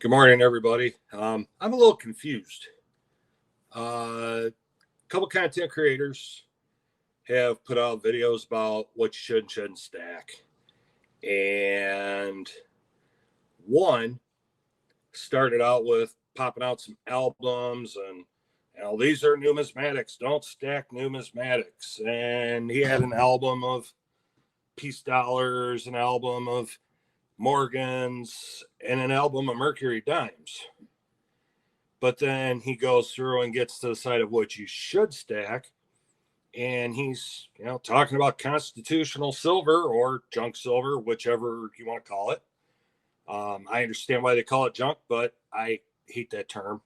Good morning, everybody. I'm a little confused. A couple content creators have put out videos about what you should and shouldn't stack. And one started out with popping out some albums and these are numismatics. Don't stack numismatics. And he had an album of Peace Dollars, an album of Morgans, and an album of Mercury Dimes. But then he goes through and gets to the side of what you should stack. And he's, talking about constitutional silver or junk silver, whichever you want to call it. I understand why they call it junk, but I hate that term.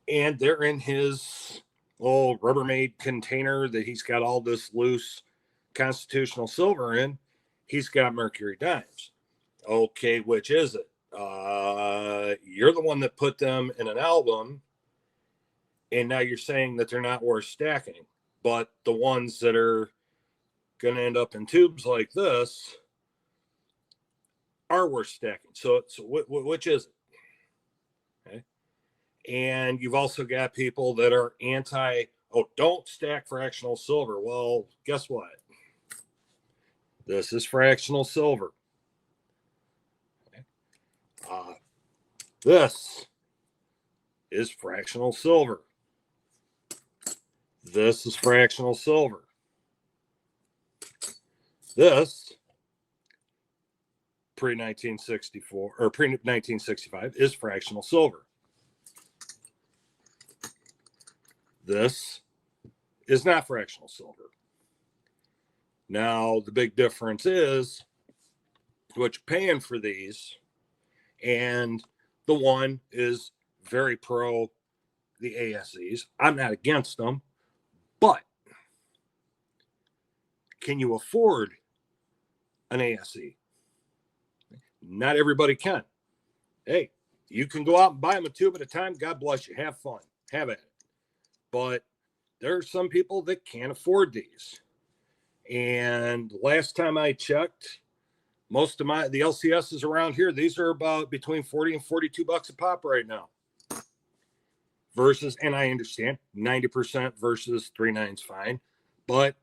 And they're in his little Rubbermaid container that he's got all this loose constitutional silver in. He's got Mercury Dimes. Okay, which is it? You're the one that put them in an album, and now you're saying that they're not worth stacking. But the ones that are going to end up in tubes like this are worth stacking. So which is it? Okay. And you've also got people that are don't stack fractional silver. Well, guess what? This is fractional silver. This is fractional silver. This is fractional silver. This pre-1964 or pre-1965 is fractional silver. This is not fractional silver. Now, the big difference is what you're paying for these, and the one is very pro the ASEs. I'm not against them, but can you afford an ASE? Not everybody can. Hey, you can go out and buy them a tube at a time. God bless you. Have fun. Have at it. But there are some people that can't afford these. And last time I checked, most of the LCSs around here, these are about between 40 and $42 a pop right now. Versus, and I understand 90% versus 3.9 is fine, but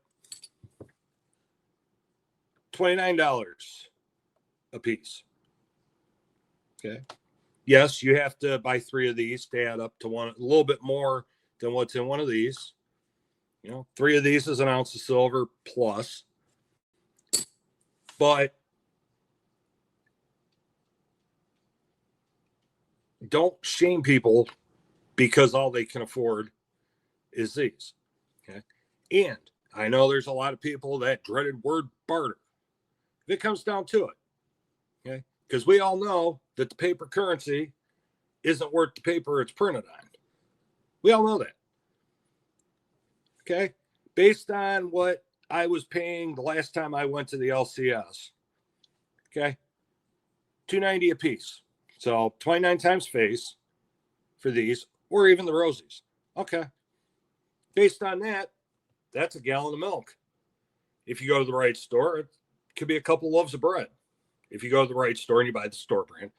$29 a piece. Okay. Yes, you have to buy 3 of these to add up to one, a little bit more than what's in one of these. 3 of these is an ounce of silver plus. But don't shame people because all they can afford is these. Okay. And I know there's a lot of people that dreaded word barter. If it comes down to it. Okay. Because we all know that the paper currency isn't worth the paper it's printed on. We all know that. Okay. Based on what I was paying the last time I went to the LCS. Okay. $2.90 a piece. So 29 times face for these, or even the rosies. Okay. Based on that, that's a gallon of milk. If you go to the right store, it could be a couple loaves of bread. If you go to the right store and you buy the store brand.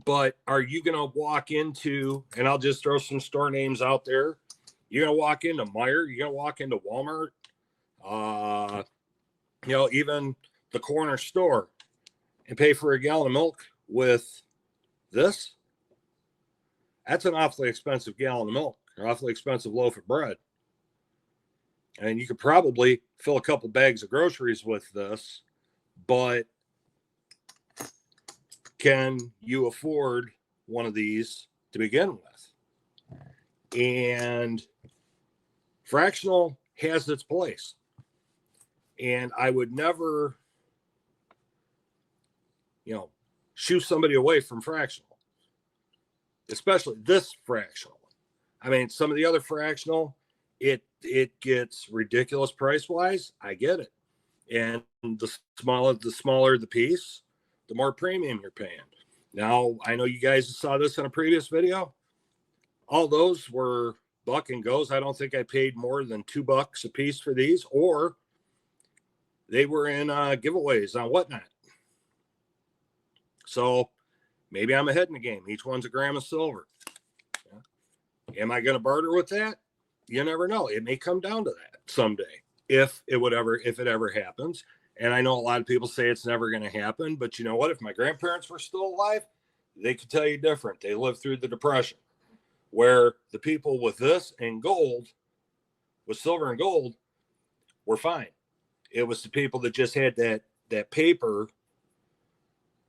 But are you going to walk into, and I'll just throw some store names out there. You're going to walk into Meijer. You're going to walk into Walmart. Even the corner store and pay for a gallon of milk with this. That's an awfully expensive gallon of milk, an awfully expensive loaf of bread. And you could probably fill a couple bags of groceries with this, but can you afford one of these to begin with? And fractional has its place. And I would never, shoo somebody away from fractional, especially this fractional. I mean, some of the other fractional, it gets ridiculous price wise. I get it. And the smaller the piece, the more premium you're paying. Now, I know you guys saw this in a previous video. All those were buck and goes. I don't think I paid more than $2 a piece for these, or they were in giveaways on Whatnot. So maybe I'm ahead in the game. Each one's a gram of silver. Yeah. Am I going to barter with that? You never know. It may come down to that someday if it ever happens. And I know a lot of people say it's never going to happen, but you know what? If my grandparents were still alive, they could tell you different. They lived through the Depression, where the people with this and gold, with silver and gold, were fine. It was the people that just had that paper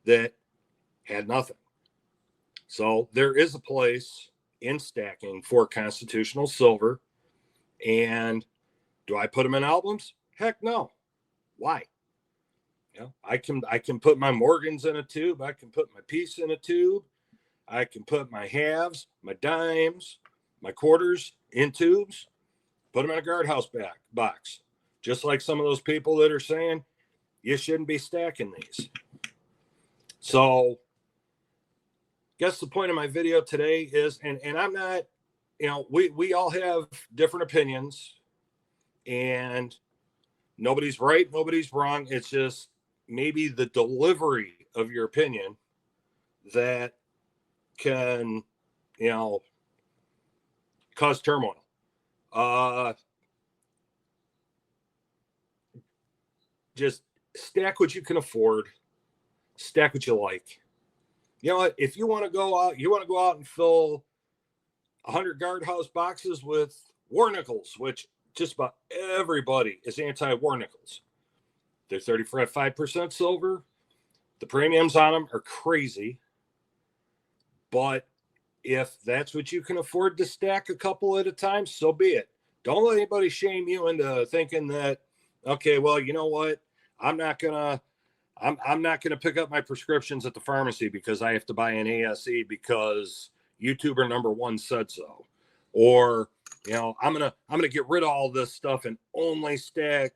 that had nothing. So there is a place in stacking for constitutional silver. And do I put them in albums? Heck no. Why? You know, I can put my Morgans in a tube. I can put my piece in a tube. I can put my halves, my dimes, my quarters in tubes. Put them in a guardhouse box. Just like some of those people that are saying you shouldn't be stacking these. So, guess the point of my video today is, and I'm not, you know, we all have different opinions, and nobody's right, nobody's wrong. It's just maybe the delivery of your opinion that can, you know, cause turmoil. Just stack what you can afford, stack what you like. You know what? If you want to go out and fill 100 guardhouse boxes with war nickels, which just about everybody is anti-war nickels. They're 35% silver. The premiums on them are crazy. But if that's what you can afford to stack a couple at a time, so be it. Don't let anybody shame you into thinking that, okay, well, you know what? I'm not gonna pick up my prescriptions at the pharmacy because I have to buy an ASE because YouTuber number one said so. Or, you know, I'm gonna get rid of all this stuff and only stack,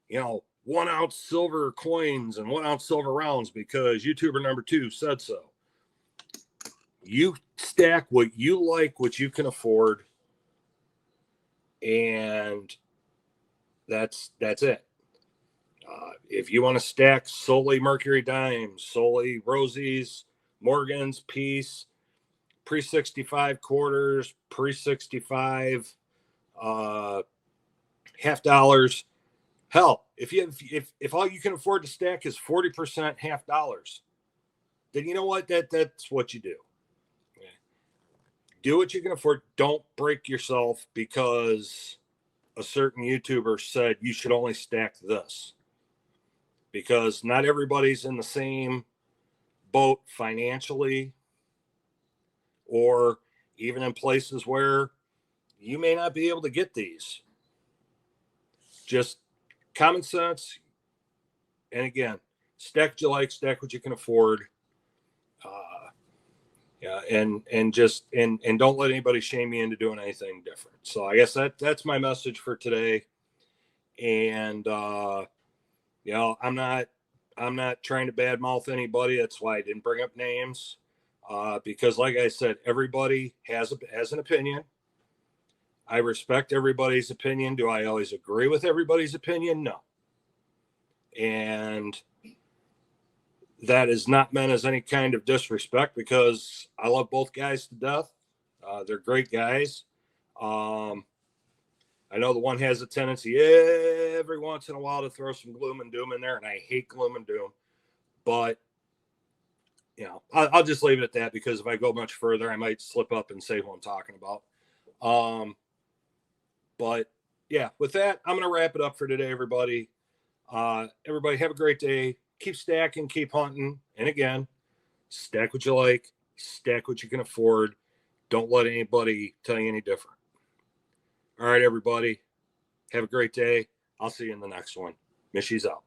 you know, 1 ounce silver coins and 1 ounce silver rounds because YouTuber number 2 said so. You stack what you like, what you can afford, and that's it. If you want to stack solely Mercury dimes, solely Rosies, Morgans, Peace, pre-65 quarters, pre-65 half dollars, hell, if all you can afford to stack is 40% half dollars, then you know what? That's what you do. Do what you can afford. Don't break yourself because a certain YouTuber said you should only stack this. Because not everybody's in the same boat financially, or even in places where you may not be able to get these. Just common sense. And again, stack what you like, stack what you can afford. Yeah, and don't let anybody shame you into doing anything different. So I guess that's my message for today. And you know, I'm not trying to badmouth anybody. That's why I didn't bring up names. Because like I said, everybody has an opinion. I respect everybody's opinion. Do I always agree with everybody's opinion? No. And that is not meant as any kind of disrespect because I love both guys to death. They're great guys. I know the one has a tendency every once in a while to throw some gloom and doom in there, and I hate gloom and doom. But, you know, I'll just leave it at that because if I go much further, I might slip up and say who I'm talking about. But, yeah, with that, I'm going to wrap it up for today, everybody. Everybody have a great day. Keep stacking, keep hunting. And again, stack what you like, stack what you can afford. Don't let anybody tell you any different. All right, everybody. Have a great day. I'll see you in the next one. Mishy's out.